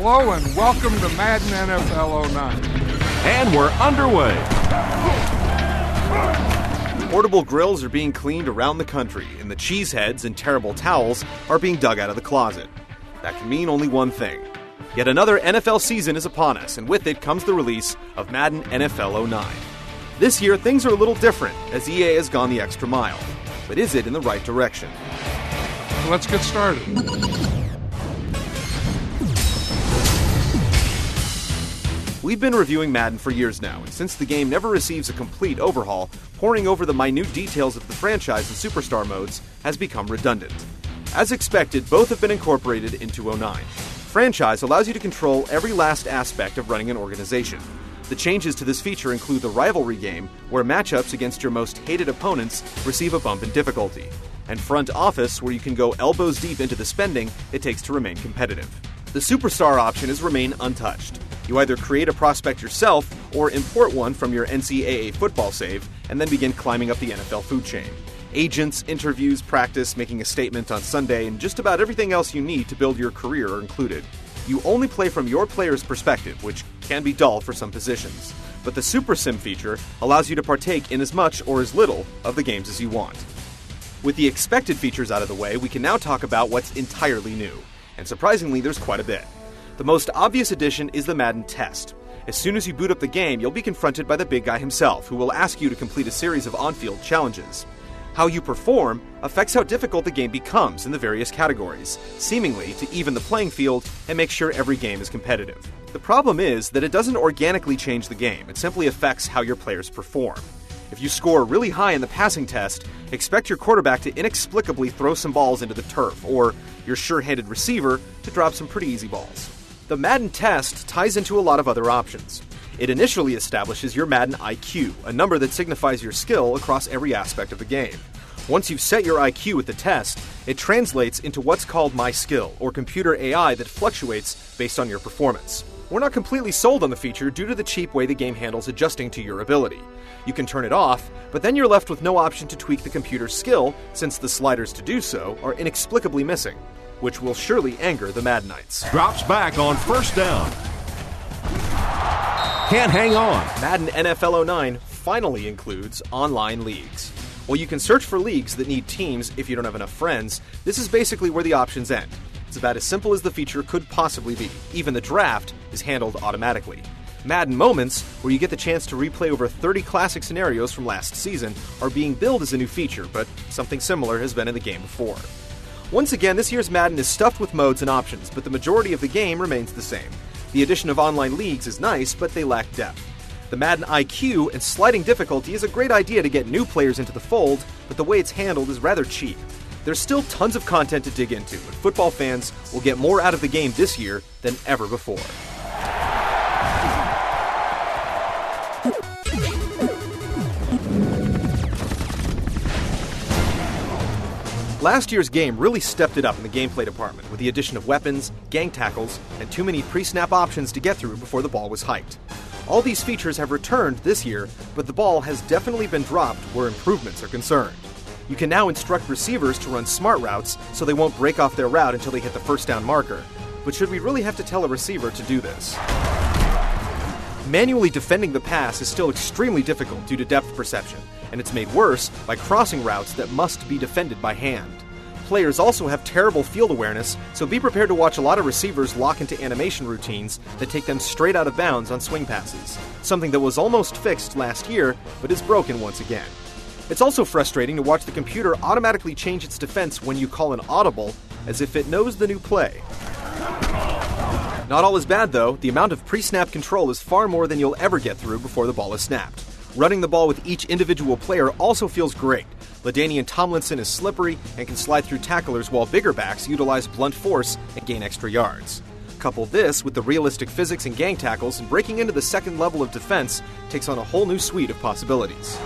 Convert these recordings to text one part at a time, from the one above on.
Hello and welcome to Madden NFL 09. And we're underway. Portable grills are being cleaned around the country, and the cheeseheads and terrible towels are being dug out of the closet. That can mean only one thing. Yet another NFL season is upon us, and with it comes the release of Madden NFL 09. This year, things are a little different, as EA has gone the extra mile. But is it in the right direction? Let's get started. We've been reviewing Madden for years now, and since the game never receives a complete overhaul, poring over the minute details of the franchise and superstar modes has become redundant. As expected, both have been incorporated into 09. Franchise allows you to control every last aspect of running an organization. The changes to this feature include the rivalry game, where matchups against your most hated opponents receive a bump in difficulty, and front office, where you can go elbows deep into the spending it takes to remain competitive. The superstar option has remained untouched. You either create a prospect yourself or import one from your NCAA football save and then begin climbing up the NFL food chain. Agents, interviews, practice, making a statement on Sunday, and just about everything else you need to build your career are included. You only play from your player's perspective, which can be dull for some positions. But the Super Sim feature allows you to partake in as much or as little of the games as you want. With the expected features out of the way, we can now talk about what's entirely new. And surprisingly, there's quite a bit. The most obvious addition is the Madden test. As soon as you boot up the game, you'll be confronted by the big guy himself, who will ask you to complete a series of on-field challenges. How you perform affects how difficult the game becomes in the various categories, seemingly to even the playing field and make sure every game is competitive. The problem is that it doesn't organically change the game, it simply affects how your players perform. If you score really high in the passing test, expect your quarterback to inexplicably throw some balls into the turf, or your sure-handed receiver to drop some pretty easy balls. The Madden test ties into a lot of other options. It initially establishes your Madden IQ, a number that signifies your skill across every aspect of the game. Once you've set your IQ with the test, it translates into what's called My Skill, or computer AI that fluctuates based on your performance. We're not completely sold on the feature due to the cheap way the game handles adjusting to your ability. You can turn it off, but then you're left with no option to tweak the computer's skill, since the sliders to do so are inexplicably missing, which will surely anger the Maddenites. Drops back on first down. Can't hang on. Madden NFL 09 finally includes online leagues. While you can search for leagues that need teams if you don't have enough friends, this is basically where the options end. It's about as simple as the feature could possibly be. Even the draft is handled automatically. Madden Moments, where you get the chance to replay over 30 classic scenarios from last season, are being billed as a new feature, but something similar has been in the game before. Once again, this year's Madden is stuffed with modes and options, but the majority of the game remains the same. The addition of online leagues is nice, but they lack depth. The Madden IQ and sliding difficulty is a great idea to get new players into the fold, but the way it's handled is rather cheap. There's still tons of content to dig into, and football fans will get more out of the game this year than ever before. Last year's game really stepped it up in the gameplay department with the addition of weapons, gang tackles, and too many pre-snap options to get through before the ball was hiked. All these features have returned this year, but the ball has definitely been dropped where improvements are concerned. You can now instruct receivers to run smart routes so they won't break off their route until they hit the first down marker. But should we really have to tell a receiver to do this? Manually defending the pass is still extremely difficult due to depth perception, and it's made worse by crossing routes that must be defended by hand. Players also have terrible field awareness, so be prepared to watch a lot of receivers lock into animation routines that take them straight out of bounds on swing passes, something that was almost fixed last year, but is broken once again. It's also frustrating to watch the computer automatically change its defense when you call an audible, as if it knows the new play. Not all is bad though. The amount of pre-snap control is far more than you'll ever get through before the ball is snapped. Running the ball with each individual player also feels great. LaDainian Tomlinson is slippery and can slide through tacklers, while bigger backs utilize blunt force and gain extra yards. Couple this with the realistic physics and gang tackles, and breaking into the second level of defense takes on a whole new suite of possibilities.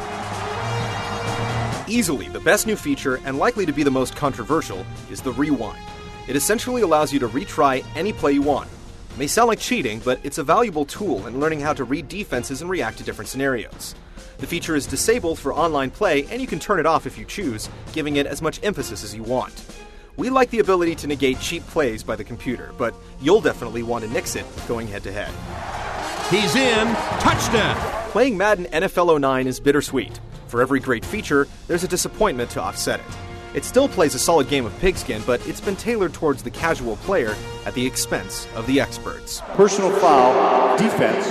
Easily the best new feature, and likely to be the most controversial, is the rewind. It essentially allows you to retry any play you want. It may sound like cheating, but it's a valuable tool in learning how to read defenses and react to different scenarios. The feature is disabled for online play, and you can turn it off if you choose, giving it as much emphasis as you want. We like the ability to negate cheap plays by the computer, but you'll definitely want to nix it going head-to-head. He's in. Touchdown. Playing Madden NFL 09 is bittersweet. For every great feature, there's a disappointment to offset it. It still plays a solid game of pigskin, but it's been tailored towards the casual player at the expense of the experts. Personal foul, defense.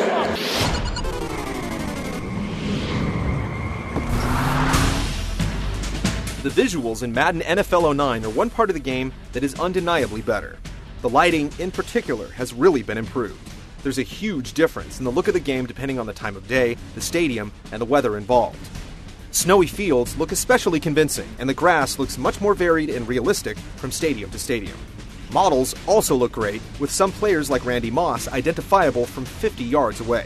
The visuals in Madden NFL 09 are one part of the game that is undeniably better. The lighting, in particular, has really been improved. There's a huge difference in the look of the game depending on the time of day, the stadium, and the weather involved. Snowy fields look especially convincing, and the grass looks much more varied and realistic from stadium to stadium. Models also look great, with some players like Randy Moss identifiable from 50 yards away.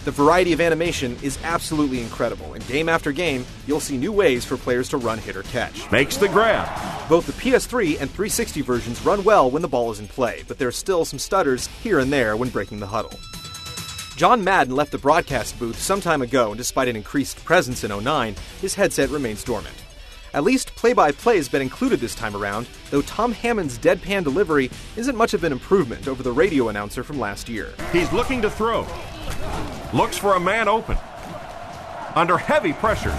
The variety of animation is absolutely incredible, and game after game, you'll see new ways for players to run, hit, or catch. Makes the grab. Both the PS3 and 360 versions run well when the ball is in play, but there's still some stutters here and there when breaking the huddle. John Madden left the broadcast booth some time ago, and despite an increased presence in 09, his headset remains dormant. At least play-by-play has been included this time around, though Tom Hammond's deadpan delivery isn't much of an improvement over the radio announcer from last year. He's looking to throw. Looks for a man open. Under heavy pressure.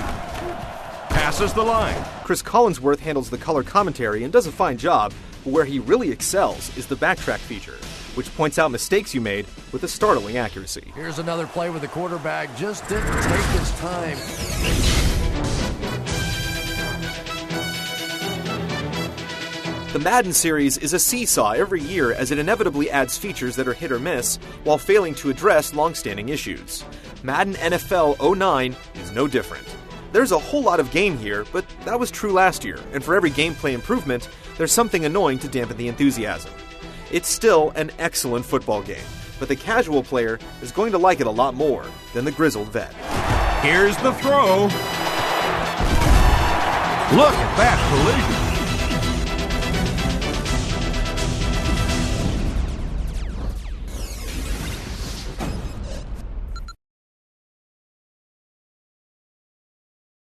Passes the line. Chris Collinsworth handles the color commentary and does a fine job, but where he really excels is the backtrack feature, which points out mistakes you made with a startling accuracy. Here's another play where the quarterback just didn't take his time. The Madden series is a seesaw every year as it inevitably adds features that are hit or miss while failing to address long-standing issues. Madden NFL 09 is no different. There's a whole lot of game here, but that was true last year, and for every gameplay improvement, there's something annoying to dampen the enthusiasm. It's still an excellent football game, but the casual player is going to like it a lot more than the grizzled vet. Here's the throw. Look at that collision.